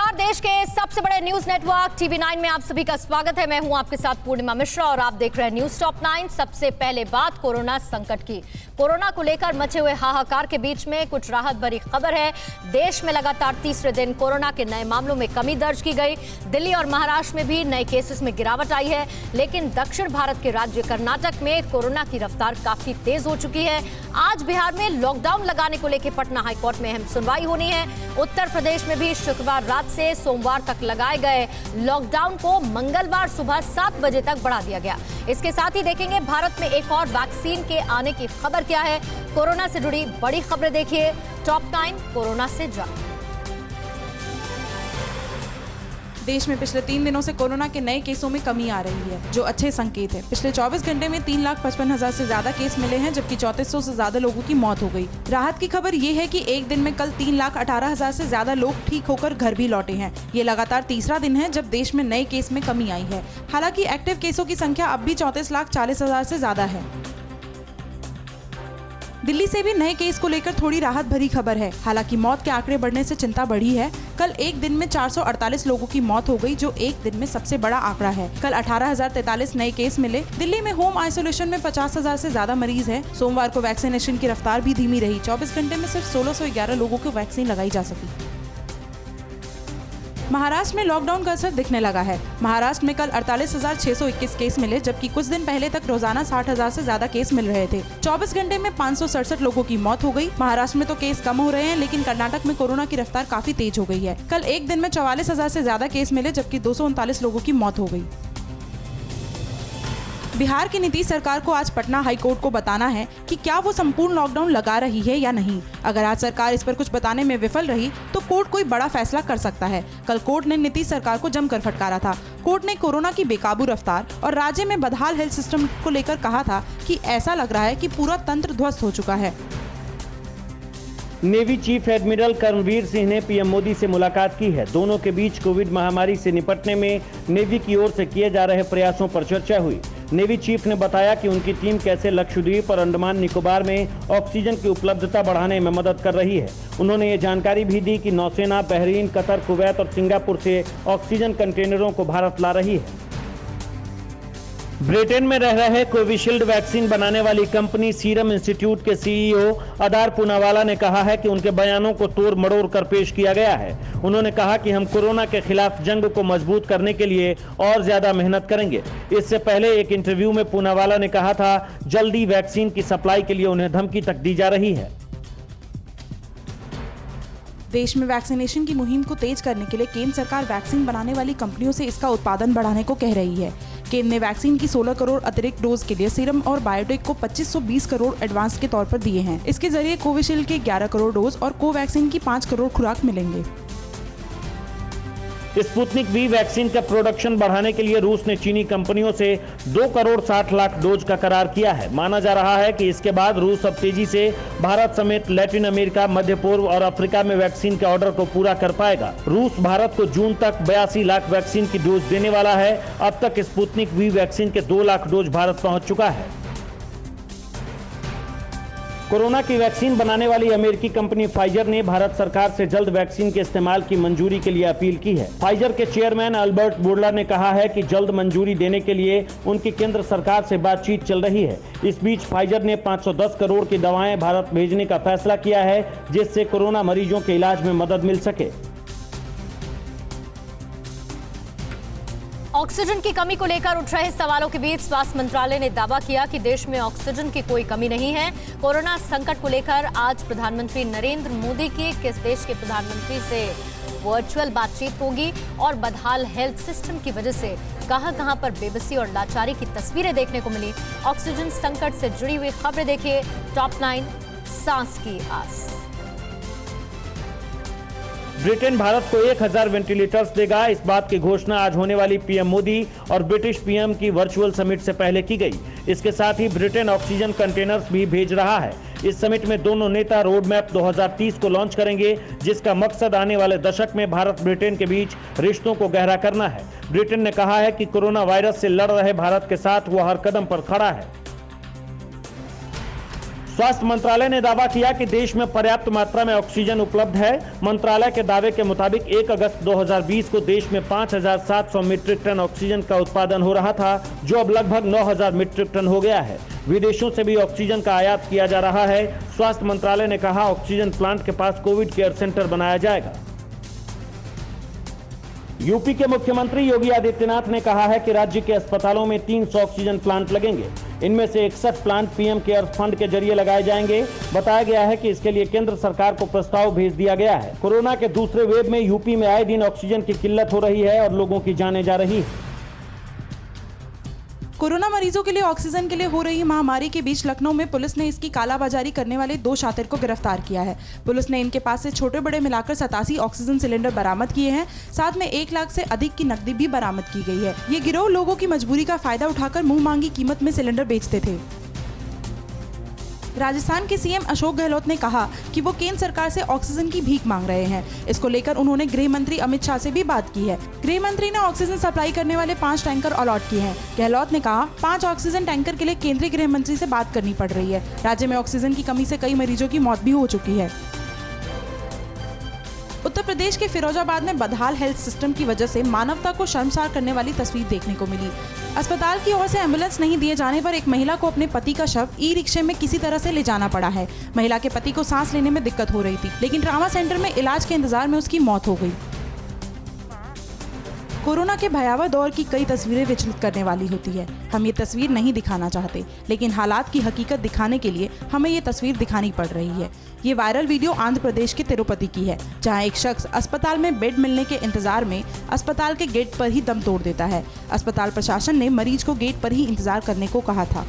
नमस्कार, देश के सबसे बड़े न्यूज नेटवर्क TV9 में आप सभी का स्वागत है। मैं हूं आपके साथ पूर्णिमा मिश्रा और आप देख रहे हैं न्यूज टॉप 9। सबसे पहले बात कोरोना संकट की। कोरोना को लेकर मचे हुए हाहाकार के बीच में कुछ राहत भरी खबर है। देश में लगातार तीसरे दिन कोरोना के नए मामलों में कमी दर्ज की गई। दिल्ली और महाराष्ट्र में भी नए केसेस में गिरावट आई है, लेकिन दक्षिण भारत के राज्य कर्नाटक में कोरोना की रफ्तार काफी तेज हो चुकी है। आज बिहार में लॉकडाउन लगाने को लेकर पटना हाईकोर्ट में अहम सुनवाई होनी है। उत्तर प्रदेश में भी शुक्रवार रात से सोमवार तक लगाए गए लॉकडाउन को मंगलवार सुबह 7 बजे तक बढ़ा दिया गया। इसके साथ ही देखेंगे भारत में एक और वैक्सीन के आने की खबर क्या है। कोरोना से जुड़ी बड़ी खबरें देखिए टॉप 9 कोरोना से जान। देश में पिछले 3 दिनों से कोरोना के नए केसों में कमी आ रही है, जो अच्छे संकेत है। पिछले 24 घंटे में 3,55,000 से ज्यादा केस मिले हैं, जबकि 3400 से ज्यादा लोगों की मौत हो गई। राहत की खबर ये है कि एक दिन में कल 3,18,000 से ज्यादा लोग ठीक होकर घर भी लौटे हैं। ये लगातार तीसरा दिन है जब देश में नए केस में कमी आई है। हालांकि एक्टिव केसों की संख्या अब भी 34,40,000 से ज्यादा है। दिल्ली से भी नए केस को लेकर थोड़ी राहत भरी खबर है। हालांकि मौत के आंकड़े बढ़ने से चिंता बढ़ी है। कल एक दिन में 448 लोगों की मौत हो गई, जो एक दिन में सबसे बड़ा आंकड़ा है। कल 18,043 नए केस मिले। दिल्ली में होम आइसोलेशन में 50,000 से ज्यादा मरीज हैं। सोमवार को वैक्सीनेशन की रफ्तार भी धीमी रही। 24 घंटे में सिर्फ 1611 लोगों को वैक्सीन लगाई जा सकी। महाराष्ट्र में लॉकडाउन का असर दिखने लगा है। महाराष्ट्र में कल 48,621 केस मिले, जबकि कुछ दिन पहले तक रोजाना 60,000 से ज्यादा केस मिल रहे थे। 24 घंटे में 567 लोगों की मौत हो गई। महाराष्ट्र में तो केस कम हो रहे हैं, लेकिन कर्नाटक में कोरोना की रफ्तार काफी तेज हो गई है। कल एक दिन में 44,000 से ज्यादा केस मिले, जबकि 239 लोगों की मौत हो गई। बिहार की नीतीश सरकार को आज पटना हाईकोर्ट को बताना है कि क्या वो संपूर्ण लॉकडाउन लगा रही है या नहीं। अगर आज सरकार इस पर कुछ बताने में विफल रही तो कोर्ट कोई बड़ा फैसला कर सकता है। कल कोर्ट ने नीतीश सरकार को जमकर फटकारा था। कोर्ट ने कोरोना की बेकाबू रफ्तार और राज्य में बदहाल हेल्थ सिस्टम को लेकर कहा था कि ऐसा लग रहा है कि पूरा तंत्र ध्वस्त हो चुका है। Navy chief admiral Karambir Singh ने पीएम मोदी से मुलाकात की है। दोनों के बीच कोविड महामारी से निपटने में नेवी की ओर से किए जा रहे प्रयासों पर चर्चा हुई। नेवी चीफ ने बताया कि उनकी टीम कैसे लक्षद्वीप और अंडमान निकोबार में ऑक्सीजन की उपलब्धता बढ़ाने में मदद कर रही है। उन्होंने ये जानकारी भी दी कि नौसेना बहरीन, कतर, कुवैत और सिंगापुर से ऑक्सीजन कंटेनरों को भारत ला रही है। ब्रिटेन में रह रहे कोविशील्ड वैक्सीन बनाने वाली कंपनी सीरम इंस्टीट्यूट के सीईओ अदार पूनावाला ने कहा है कि उनके बयानों को तोड़ मड़ोड़ कर पेश किया गया है। उन्होंने कहा कि हम कोरोना के खिलाफ जंग को मजबूत करने के लिए और ज्यादा मेहनत करेंगे। इससे पहले एक इंटरव्यू में पूनावाला ने कहा था जल्दी वैक्सीन की सप्लाई के लिए उन्हें धमकी तक दी जा रही है। देश में वैक्सीनेशन की मुहिम को तेज करने के लिए केंद्र सरकार वैक्सीन बनाने वाली कंपनियों से इसका उत्पादन बढ़ाने को कह रही है। केंद्र ने वैक्सीन की 16 करोड़ अतिरिक्त डोज के लिए सीरम और बायोटेक को 2520 करोड़ एडवांस के तौर पर दिए हैं। इसके जरिए कोविशील्ड के 11 करोड़ डोज और कोवैक्सीन की 5 करोड़ खुराक मिलेंगे। स्पुतनिक वी वैक्सीन का प्रोडक्शन बढ़ाने के लिए रूस ने चीनी कंपनियों से 2 करोड़ 60 लाख डोज का करार किया है। माना जा रहा है कि इसके बाद रूस अब तेजी से भारत समेत लैटिन अमेरिका, मध्य पूर्व और अफ्रीका में वैक्सीन के ऑर्डर को पूरा कर पाएगा। रूस भारत को जून तक 82 लाख वैक्सीन की डोज देने वाला है। अब तक स्पुतनिक वी वैक्सीन के 2 लाख डोज भारत पहुंच चुका है। कोरोना की वैक्सीन बनाने वाली अमेरिकी कंपनी फाइजर ने भारत सरकार से जल्द वैक्सीन के इस्तेमाल की मंजूरी के लिए अपील की है। फाइजर के चेयरमैन अल्बर्ट बुर्ला ने कहा है कि जल्द मंजूरी देने के लिए उनकी केंद्र सरकार से बातचीत चल रही है। इस बीच फाइजर ने 510 करोड़ की दवाएं भारत भेजने का फैसला किया है, जिससे कोरोना मरीजों के इलाज में मदद मिल सके। ऑक्सीजन की कमी को लेकर उठ रहे सवालों के बीच स्वास्थ्य मंत्रालय ने दावा किया कि देश में ऑक्सीजन की कोई कमी नहीं है। कोरोना संकट को लेकर आज प्रधानमंत्री नरेंद्र मोदी की किस देश के प्रधानमंत्री से वर्चुअल बातचीत होगी और बदहाल हेल्थ सिस्टम की वजह से कहां-कहां पर बेबसी और लाचारी की तस्वीरें देखने को मिली। ऑक्सीजन संकट से जुड़ी हुई खबरें देखिए टॉप 9 सांस की आस। ब्रिटेन भारत को 1000 वेंटिलेटर्स देगा। इस बात की घोषणा आज होने वाली पीएम मोदी और ब्रिटिश पीएम की वर्चुअल समिट से पहले की गई। इसके साथ ही ब्रिटेन ऑक्सीजन कंटेनर्स भी भेज रहा है। इस समिट में दोनों नेता रोड मैप 2030 को लॉन्च करेंगे, जिसका मकसद आने वाले दशक में भारत ब्रिटेन के बीच रिश्तों को गहरा करना है। ब्रिटेन ने कहा है कि कोरोना वायरस से लड़ रहे भारत के साथ वो हर कदम पर खड़ा है। स्वास्थ्य मंत्रालय ने दावा किया कि देश में पर्याप्त मात्रा में ऑक्सीजन उपलब्ध है। मंत्रालय के दावे के मुताबिक 1 अगस्त 2020 को देश में 5,700 मीट्रिक टन ऑक्सीजन का उत्पादन हो रहा था, जो अब लगभग 9,000 मीट्रिक टन हो गया है। विदेशों से भी ऑक्सीजन का आयात किया जा रहा है। स्वास्थ्य मंत्रालय ने कहा, ऑक्सीजन प्लांट के पास कोविड केयर सेंटर बनाया जाएगा। यूपी के मुख्यमंत्री योगी आदित्यनाथ ने कहा है कि राज्य के अस्पतालों में 300 ऑक्सीजन प्लांट लगेंगे। इनमें से 61 प्लांट पीएम केयर फंड के जरिए लगाए जाएंगे। बताया गया है कि इसके लिए केंद्र सरकार को प्रस्ताव भेज दिया गया है। कोरोना के दूसरे वेव में यूपी में आए दिन ऑक्सीजन की किल्लत हो रही है और लोगों की जानें जा रही है। कोरोना मरीजों के लिए ऑक्सीजन के लिए हो रही महामारी के बीच लखनऊ में पुलिस ने इसकी कालाबाजारी करने वाले 2 शातिर को गिरफ्तार किया है। पुलिस ने इनके पास से छोटे बड़े मिलाकर 87 ऑक्सीजन सिलेंडर बरामद किए हैं। साथ में 1 लाख से अधिक की नकदी भी बरामद की गई है। ये गिरोह लोगों की मजबूरी का फायदा उठाकर मुंह मांगी कीमत में सिलेंडर बेचते थे। राजस्थान के सीएम अशोक गहलोत ने कहा कि वो केंद्र सरकार से ऑक्सीजन की भीख मांग रहे हैं। इसको लेकर उन्होंने गृह मंत्री अमित शाह से भी बात की है। गृह मंत्री ने ऑक्सीजन सप्लाई करने वाले 5 टैंकर अलॉट किए हैं। गहलोत ने कहा, 5 ऑक्सीजन टैंकर के लिए केंद्रीय गृह मंत्री से बात करनी पड़ रही है। राज्य में ऑक्सीजन की कमी से कई मरीजों की मौत भी हो चुकी है। उत्तर प्रदेश के फिरोजाबाद में बदहाल हेल्थ सिस्टम की वजह से मानवता को शर्मसार करने वाली तस्वीर देखने को मिली। अस्पताल की ओर से एम्बुलेंस नहीं दिए जाने पर एक महिला को अपने पति का शव ई-रिक्शे में किसी तरह से ले जाना पड़ा है। महिला के पति को सांस लेने में दिक्कत हो रही थी, लेकिन ट्रामा सेंटर में इलाज के इंतजार में उसकी मौत हो गई। कोरोना के भयावह दौर की कई तस्वीरें विचलित करने वाली होती है। हम ये तस्वीर नहीं दिखाना चाहते, लेकिन हालात की हकीकत दिखाने के लिए हमें ये तस्वीर दिखानी पड़ रही है। ये वायरल वीडियो आंध्र प्रदेश के तिरुपति की है, जहां एक शख्स अस्पताल में बेड मिलने के इंतजार में अस्पताल के गेट पर ही दम तोड़ देता है। अस्पताल प्रशासन ने मरीज को गेट पर ही इंतजार करने को कहा था।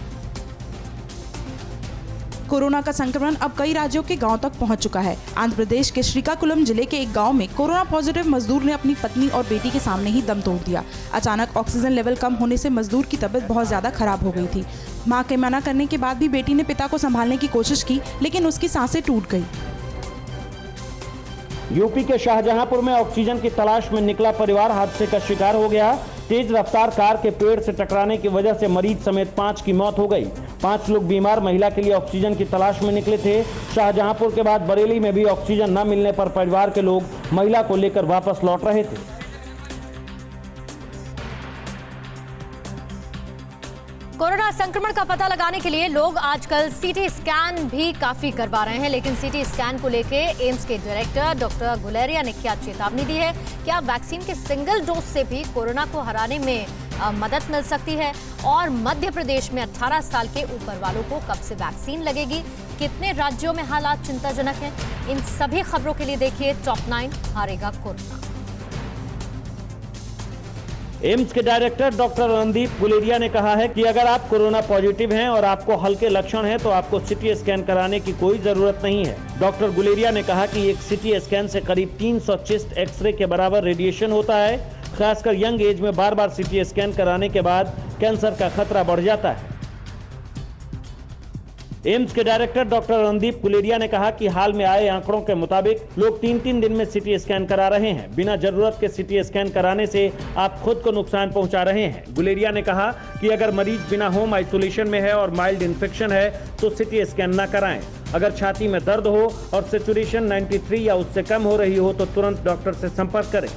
कोरोना का संक्रमण अब कई राज्यों के गांव तक पहुंच चुका है। आंध्र प्रदेश के श्रीकाकुलम जिले के एक गांव में कोरोना पॉजिटिव मजदूर ने अपनी पत्नी और बेटी के सामने ही दम तोड़ दिया। अचानक ऑक्सीजन लेवल कम होने से मजदूर की तबीयत बहुत ज्यादा खराब हो गई थी। मां के मना करने के बाद भी बेटी ने पिता को संभालने की कोशिश की, लेकिन उसकी सांसें टूट गई। यूपी के शाहजहांपुर में ऑक्सीजन की तलाश में निकला परिवार हादसे का शिकार हो गया। तेज रफ्तार कार के पेड़ से टकराने की वजह से मरीज समेत 5 की मौत हो गई। 5 लोग बीमार महिला के लिए ऑक्सीजन की तलाश में निकले थे। शाहजहांपुर के बाद बरेली में भी ऑक्सीजन न मिलने पर परिवार के लोग महिला को लेकर वापस लौट रहे थे। कोरोना संक्रमण का पता लगाने के लिए लोग आजकल सीटी स्कैन भी काफी करवा रहे हैं, लेकिन सीटी स्कैन को लेके एम्स के डायरेक्टर डॉक्टर गुलेरिया ने क्या चेतावनी दी है? क्या वैक्सीन के सिंगल डोज से भी कोरोना को हराने में मदद मिल सकती है? और मध्य प्रदेश में 18 साल के ऊपर वालों को कब से वैक्सीन लगेगी? कितने राज्यों में हालात चिंताजनक हैं? इन सभी खबरों के लिए देखिए टॉप 9 हारेगा कोरोना। एम्स के डायरेक्टर डॉक्टर रणदीप गुलेरिया ने कहा है कि अगर आप कोरोना पॉजिटिव हैं और आपको हल्के लक्षण हैं तो आपको सीटी स्कैन कराने की कोई जरूरत नहीं है। डॉक्टर गुलेरिया ने कहा कि एक सीटी स्कैन से करीब 300 चेस्ट एक्सरे के बराबर रेडिएशन होता है। खासकर यंग एज में बार बार सीटी स्कैन कराने के बाद कैंसर का खतरा बढ़ जाता है। एम्स के डायरेक्टर डॉक्टर रणदीप गुलेरिया ने कहा कि हाल में आए आंकड़ों के मुताबिक लोग 3-3 दिन में सीटी स्कैन करा रहे हैं। बिना जरूरत के सीटी स्कैन कराने से आप खुद को नुकसान पहुंचा रहे हैं। गुलेरिया ने कहा कि अगर मरीज बिना होम आइसोलेशन में है और माइल्ड इन्फेक्शन है तो सीटी स्कैन न कराएं। अगर छाती में दर्द हो और सैचुरेशन 93 या उससे कम हो रही हो तो तुरंत डॉक्टर से संपर्क करें।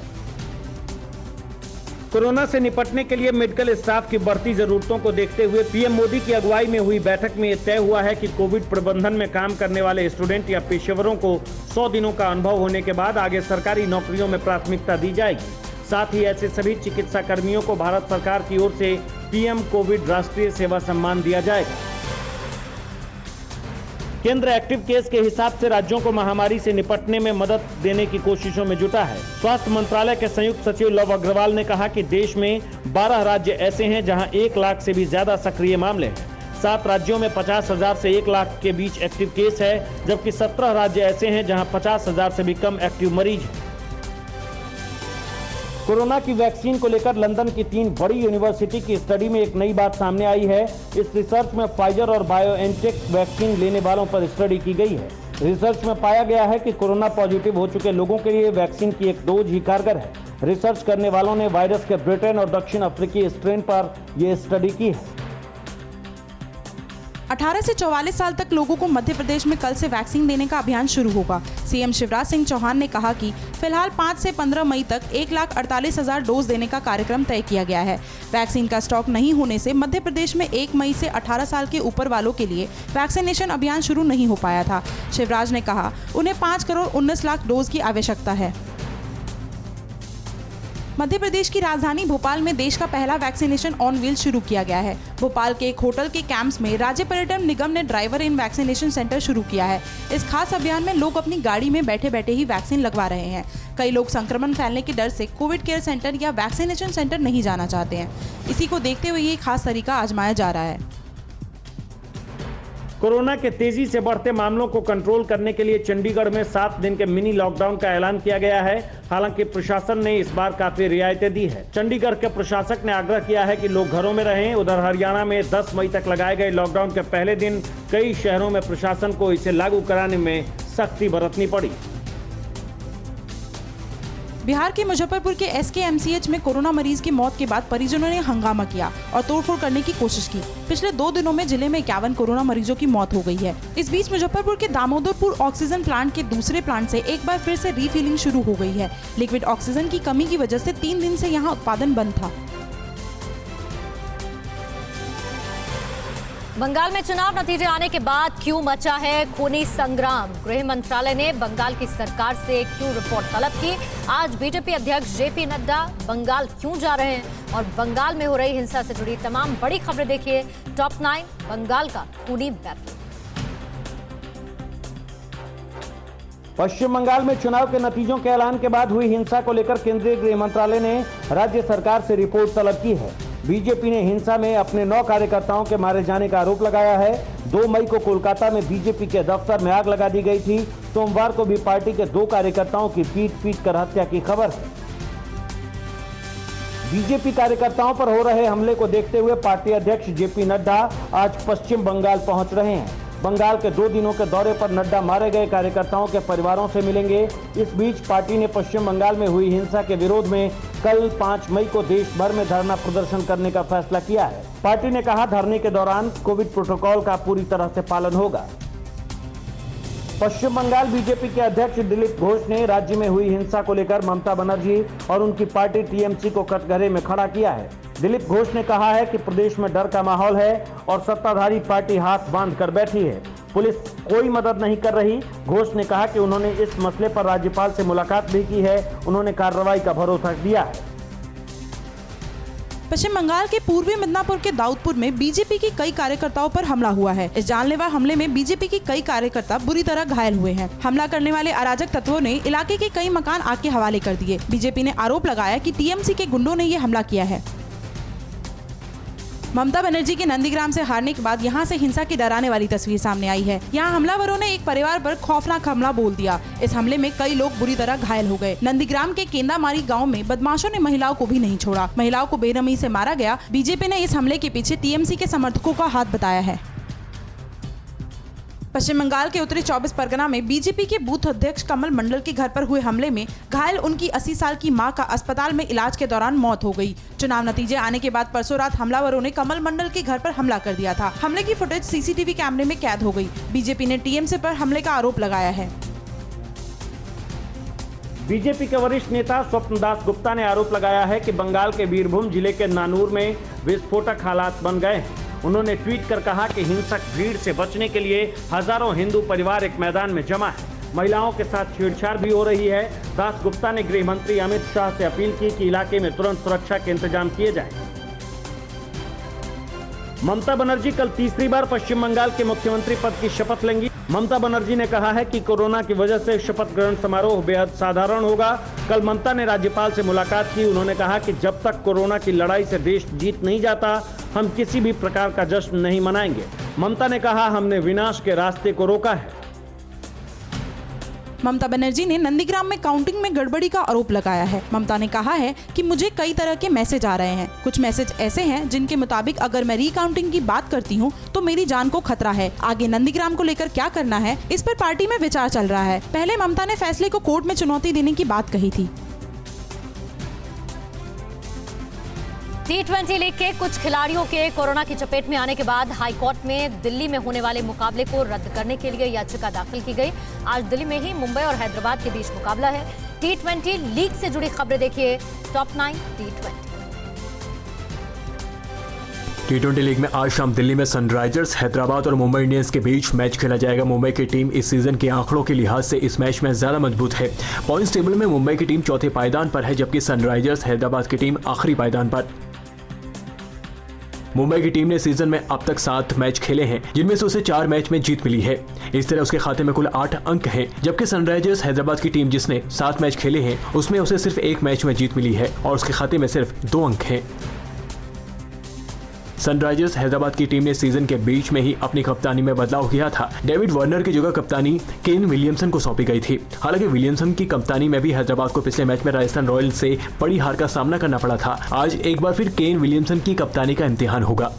कोरोना से निपटने के लिए मेडिकल स्टाफ की बढ़ती जरूरतों को देखते हुए पीएम मोदी की अगुवाई में हुई बैठक में यह तय हुआ है कि कोविड प्रबंधन में काम करने वाले स्टूडेंट या पेशेवरों को 100 दिनों का अनुभव होने के बाद आगे सरकारी नौकरियों में प्राथमिकता दी जाएगी। साथ ही ऐसे सभी चिकित्सा कर्मियों को भारत सरकार की ओर से पीएम कोविड राष्ट्रीय सेवा सम्मान दिया जाएगा। केंद्र एक्टिव केस के हिसाब से राज्यों को महामारी से निपटने में मदद देने की कोशिशों में जुटा है। स्वास्थ्य मंत्रालय के संयुक्त सचिव लव अग्रवाल ने कहा कि देश में 12 राज्य ऐसे हैं जहां 1 लाख से भी ज्यादा सक्रिय मामले हैं। 7 राज्यों में 50,000 से 1 लाख के बीच एक्टिव केस है, जबकि 17 राज्य ऐसे हैं जहां 50,000 से भी कम एक्टिव मरीज हैं। कोरोना की वैक्सीन को लेकर लंदन की 3 बड़ी यूनिवर्सिटी की स्टडी में एक नई बात सामने आई है। इस रिसर्च में फाइजर और बायोएनटेक वैक्सीन लेने वालों पर स्टडी की गई है। रिसर्च में पाया गया है कि कोरोना पॉजिटिव हो चुके लोगों के लिए वैक्सीन की एक डोज ही कारगर है। रिसर्च करने वालों ने वायरस के ब्रिटेन और दक्षिण अफ्रीकी स्ट्रेन पर यह स्टडी की है। 18 से 44 साल तक लोगों को मध्य प्रदेश में कल से वैक्सीन देने का अभियान शुरू होगा। सीएम शिवराज सिंह चौहान ने कहा कि फिलहाल 5 से 15 मई तक 1,48,000 डोज देने का कार्यक्रम तय किया गया है। वैक्सीन का स्टॉक नहीं होने से मध्य प्रदेश में 1 मई से 18 साल के ऊपर वालों के लिए वैक्सीनेशन अभियान शुरू नहीं हो पाया था। शिवराज ने कहा उन्हें 5 करोड़ 19 लाख डोज की आवश्यकता है। मध्य प्रदेश की राजधानी भोपाल में देश का पहला वैक्सीनेशन ऑन व्हील शुरू किया गया है। भोपाल के एक होटल के कैंप्स में राज्य पर्यटन निगम ने ड्राइवर इन वैक्सीनेशन सेंटर शुरू किया है। इस खास अभियान में लोग अपनी गाड़ी में बैठे बैठे ही वैक्सीन लगवा रहे हैं। कई लोग संक्रमण फैलने के डर से कोविड केयर सेंटर या वैक्सीनेशन सेंटर नहीं जाना चाहते हैं। इसी को देखते हुए ये खास तरीका आजमाया जा रहा है। कोरोना के तेजी से बढ़ते मामलों को कंट्रोल करने के लिए चंडीगढ़ में 7 दिन के मिनी लॉकडाउन का ऐलान किया गया है। हालांकि प्रशासन ने इस बार काफी रियायतें दी है। चंडीगढ़ के प्रशासक ने आग्रह किया है कि लोग घरों में रहें। उधर हरियाणा में 10 मई तक लगाए गए लॉकडाउन के पहले दिन कई शहरों में प्रशासन को इसे लागू कराने में सख्ती बरतनी पड़ी। बिहार के मुजफ्फरपुर के SKMCH में कोरोना मरीज की मौत के बाद परिजनों ने हंगामा किया और तोड़फोड़ करने की कोशिश की। पिछले 2 दिनों में जिले में 51 कोरोना मरीजों की मौत हो गई है। इस बीच मुजफ्फरपुर के दामोदरपुर ऑक्सीजन प्लांट के दूसरे प्लांट से एक बार फिर से रीफिलिंग शुरू हो गई है। लिक्विड ऑक्सीजन की कमी की वजह से 3 दिन से यहाँ उत्पादन बंद था। बंगाल में चुनाव नतीजे आने के बाद क्यों मचा है खूनी संग्राम? गृह मंत्रालय ने बंगाल की सरकार से क्यों रिपोर्ट तलब की? आज बीजेपी अध्यक्ष JP नड्डा बंगाल क्यों जा रहे हैं और बंगाल में हो रही हिंसा से जुड़ी तमाम बड़ी खबरें देखिए टॉप 9 बंगाल का खूनी बैतल। पश्चिम बंगाल में चुनाव के नतीजों के ऐलान के बाद हुई हिंसा को लेकर केंद्रीय गृह मंत्रालय ने राज्य सरकार से रिपोर्ट तलब की है। बीजेपी ने हिंसा में अपने 9 कार्यकर्ताओं के मारे जाने का आरोप लगाया है। 2 मई को कोलकाता में बीजेपी के दफ्तर में आग लगा दी गई थी। सोमवार को भी पार्टी के 2 कार्यकर्ताओं की पीट कर हत्या की खबर है। बीजेपी कार्यकर्ताओं पर हो रहे हमले को देखते हुए पार्टी अध्यक्ष JP नड्डा आज पश्चिम बंगाल पहुंच रहे हैं। बंगाल के 2 दिनों के दौरे पर नड्डा मारे गए कार्यकर्ताओं के परिवारों से मिलेंगे। इस बीच पार्टी ने पश्चिम बंगाल में हुई हिंसा के विरोध में कल 5 मई को देश भर में धरना प्रदर्शन करने का फैसला किया है। पार्टी ने कहा धरने के दौरान कोविड प्रोटोकॉल का पूरी तरह से पालन होगा। पश्चिम बंगाल बीजेपी के अध्यक्ष दिलीप घोष ने राज्य में हुई हिंसा को लेकर ममता बनर्जी और उनकी पार्टी TMC को कटघरे में खड़ा किया है। दिलीप घोष ने कहा है कि प्रदेश में डर का माहौल है और सत्ताधारी पार्टी हाथ बांध कर बैठी है। पुलिस कोई मदद नहीं कर रही। घोष ने कहा कि उन्होंने इस मसले पर राज्यपाल से मुलाकात भी की है। उन्होंने कार्रवाई का भरोसा दिया है। पश्चिम बंगाल के पूर्वी मिदनापुर के दाऊदपुर में बीजेपी के कई कार्यकर्ताओं पर हमला हुआ है। इस जानलेवा हमले में बीजेपी के कई कार्यकर्ता बुरी तरह घायल हुए हैं। हमला करने वाले अराजक तत्वों ने इलाके के कई मकान आग के हवाले कर दिए। बीजेपी ने आरोप लगाया कि TMC के गुंडों ने ये हमला किया है। ममता बनर्जी के नंदीग्राम से हारने के बाद यहां से हिंसा की डराने वाली तस्वीर सामने आई है। यहां हमलावरों ने एक परिवार पर खौफनाक हमला बोल दिया। इस हमले में कई लोग बुरी तरह घायल हो गए। नंदीग्राम के केंदामारी गांव में बदमाशों ने महिलाओं को भी नहीं छोड़ा। महिलाओं को बेरहमी से मारा गया। बीजेपी ने इस हमले के पीछे TMC के समर्थकों का हाथ बताया है। पश्चिम बंगाल के उत्तरी 24 परगना में बीजेपी के बूथ अध्यक्ष कमल मंडल के घर पर हुए हमले में घायल उनकी 80 साल की मां का अस्पताल में इलाज के दौरान मौत हो गई। चुनाव नतीजे आने के बाद परसों रात हमलावरों ने कमल मंडल के घर पर हमला कर दिया था। हमले की फुटेज CCTV कैमरे में कैद हो गई। बीजेपी ने TMC पर हमले का आरोप लगाया है। बीजेपी के वरिष्ठ नेता स्वप्न दास गुप्ता ने आरोप लगाया है कि बंगाल के बीरभूम जिले के नानूर में विस्फोटक हालात बन गए हैं। उन्होंने ट्वीट कर कहा कि हिंसक भीड़ से बचने के लिए हजारों हिंदू परिवार एक मैदान में जमा है। महिलाओं के साथ छेड़छाड़ भी हो रही है। दास गुप्ता ने गृह मंत्री अमित शाह से अपील की कि इलाके में तुरंत सुरक्षा के इंतजाम किए जाएं। ममता बनर्जी कल तीसरी बार पश्चिम बंगाल के मुख्यमंत्री पद की शपथ लेंगी। ममता बनर्जी ने कहा है कि कोरोना की वजह से शपथ ग्रहण समारोह बेहद साधारण होगा। कल ममता ने राज्यपाल से मुलाकात की। उन्होंने कहा कि जब तक कोरोना की लड़ाई से देश जीत नहीं जाता, हम किसी भी प्रकार का जश्न नहीं मनाएंगे। ममता ने कहा, हमने विनाश के रास्ते को रोका है। ममता बनर्जी ने नंदीग्राम में काउंटिंग में गड़बड़ी का आरोप लगाया है। ममता ने कहा है कि मुझे कई तरह के मैसेज आ रहे हैं। कुछ मैसेज ऐसे हैं जिनके मुताबिक अगर मैं रीकाउंटिंग की बात करती हूं तो मेरी जान को खतरा है। आगे नंदीग्राम को लेकर क्या करना है, इस पर पार्टी में विचार चल रहा है। पहले ममता ने फैसले को कोर्ट में चुनौती देने की बात कही थी। T20 लीग के कुछ खिलाड़ियों के कोरोना की चपेट में आने के बाद हाई कोर्ट में दिल्ली में होने वाले मुकाबले को रद्द करने के लिए याचिका दाखिल की गई। आज दिल्ली में ही मुंबई और हैदराबाद के बीच मुकाबला है। T20 लीग से जुड़ी खबरें देखिए टॉप 9 T20। T20 लीग में आज शाम दिल्ली में सनराइजर्स हैदराबाद और मुंबई इंडियंस के बीच मैच खेला जाएगा। मुंबई की टीम इस सीजन के आंकड़ों के लिहाज से इस मैच में ज्यादा मजबूत है। पॉइंट्स टेबल में मुंबई की टीम चौथे पायदान पर है, जबकि सनराइजर्स हैदराबाद की टीम आखिरी पायदान पर। मुंबई की टीम ने सीजन में अब तक 7 मैच खेले हैं, जिनमें से उसे 4 मैच में जीत मिली है। इस तरह उसके खाते में कुल 8 अंक हैं, जबकि सनराइजर्स हैदराबाद की टीम जिसने 7 मैच खेले हैं उसमें उसे सिर्फ 1 मैच में जीत मिली है और उसके खाते में सिर्फ 2 अंक हैं। सनराइजर्स हैदराबाद की टीम ने सीजन के बीच में ही अपनी कप्तानी में बदलाव किया था। डेविड वार्नर की जगह कप्तानी केन विलियमसन को सौंपी गई थी। हालांकि विलियमसन की कप्तानी में भी हैदराबाद को पिछले मैच में राजस्थान रॉयल्स से बड़ी हार का सामना करना पड़ा था। आज एक बार फिर केन विलियमसन की कप्तानी का इम्तिहान होगा।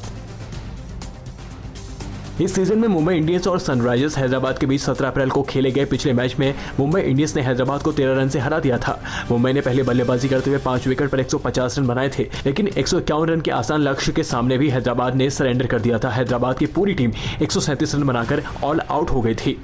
इस सीजन में मुंबई इंडियंस और सनराइजर्स हैदराबाद के बीच 17 अप्रैल को खेले गए पिछले मैच में मुंबई इंडियंस ने हैदराबाद को 13 रन से हरा दिया था। मुंबई ने पहले बल्लेबाजी करते हुए 5 विकेट पर 150 रन बनाए थे, लेकिन 151 रन के आसान लक्ष्य के सामने भी हैदराबाद ने सरेंडर कर दिया था। हैदराबाद की पूरी टीम 137 रन बनाकर ऑल आउट हो गई थी।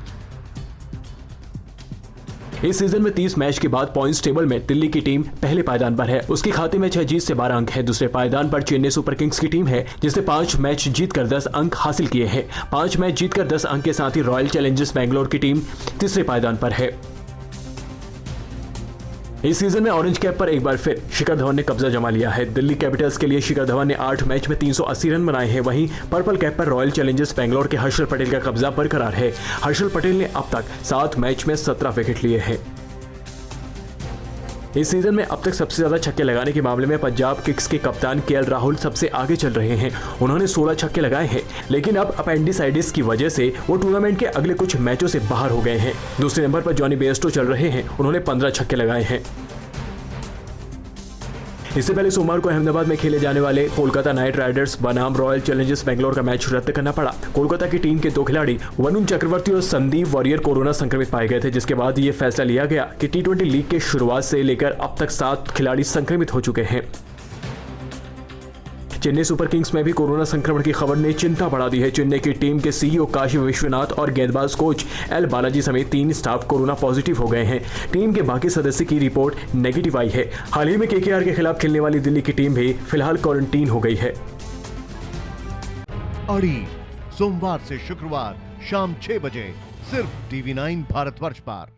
इस सीजन में 30 मैच के बाद पॉइंट्स टेबल में दिल्ली की टीम पहले पायदान पर है। उसके खाते में 6 जीत से 12 अंक है। दूसरे पायदान पर चेन्नई सुपर किंग्स की टीम है, जिसने 5 मैच जीतकर 10 अंक हासिल किए हैं। 5 मैच जीतकर 10 अंक के साथ ही रॉयल चैलेंजर्स बैंगलोर की टीम तीसरे पायदान पर है। इस सीजन में ऑरेंज कैप पर एक बार फिर शिखर धवन ने कब्जा जमा लिया है। दिल्ली कैपिटल्स के लिए शिखर धवन ने 8 मैच में 380 रन बनाए हैं। वहीं पर्पल कैप पर रॉयल चैलेंजर्स बैंगलोर के हर्षल पटेल का कब्जा बरकरार है। हर्षल पटेल ने अब तक 7 मैच में 17 विकेट लिए हैं। इस सीजन में अब तक सबसे ज्यादा छक्के लगाने के मामले में पंजाब किंग्स के कप्तान केएल राहुल सबसे आगे चल रहे हैं। उन्होंने 16 छक्के लगाए हैं, लेकिन अब अपेंडिसाइटिस की वजह से वो टूर्नामेंट के अगले कुछ मैचों से बाहर हो गए हैं। दूसरे नंबर पर जॉनी बेयरस्टो चल रहे हैं, उन्होंने 15 छक्के लगाए हैं। इससे पहले सोमवार को अहमदाबाद में खेले जाने वाले कोलकाता नाइट राइडर्स बनाम रॉयल चैलेंजर्स बैंगलोर का मैच रद्द करना पड़ा। कोलकाता की टीम के 2 खिलाड़ी वरुण चक्रवर्ती और संदीप वॉरियर कोरोना संक्रमित पाए गए थे, जिसके बाद ये फैसला लिया गया कि T20 लीग के शुरुआत से लेकर अब तक 7 खिलाड़ी संक्रमित हो चुके हैं। चेन्नई सुपर किंग्स में भी कोरोना संक्रमण की खबर ने चिंता बढ़ा दी है। चेन्नई की टीम के सीईओ काशी विश्वनाथ और गेंदबाज कोच एल बालाजी समेत 3 स्टाफ कोरोना पॉजिटिव हो गए हैं। टीम के बाकी सदस्य की रिपोर्ट नेगेटिव आई है। हाल ही में केकेआर के खिलाफ खेलने वाली दिल्ली की टीम भी फिलहाल क्वारंटीन हो गई है। अड़ी सोमवार से शुक्रवार शाम 6 बजे सिर्फ TV9 भारतवर्ष पर।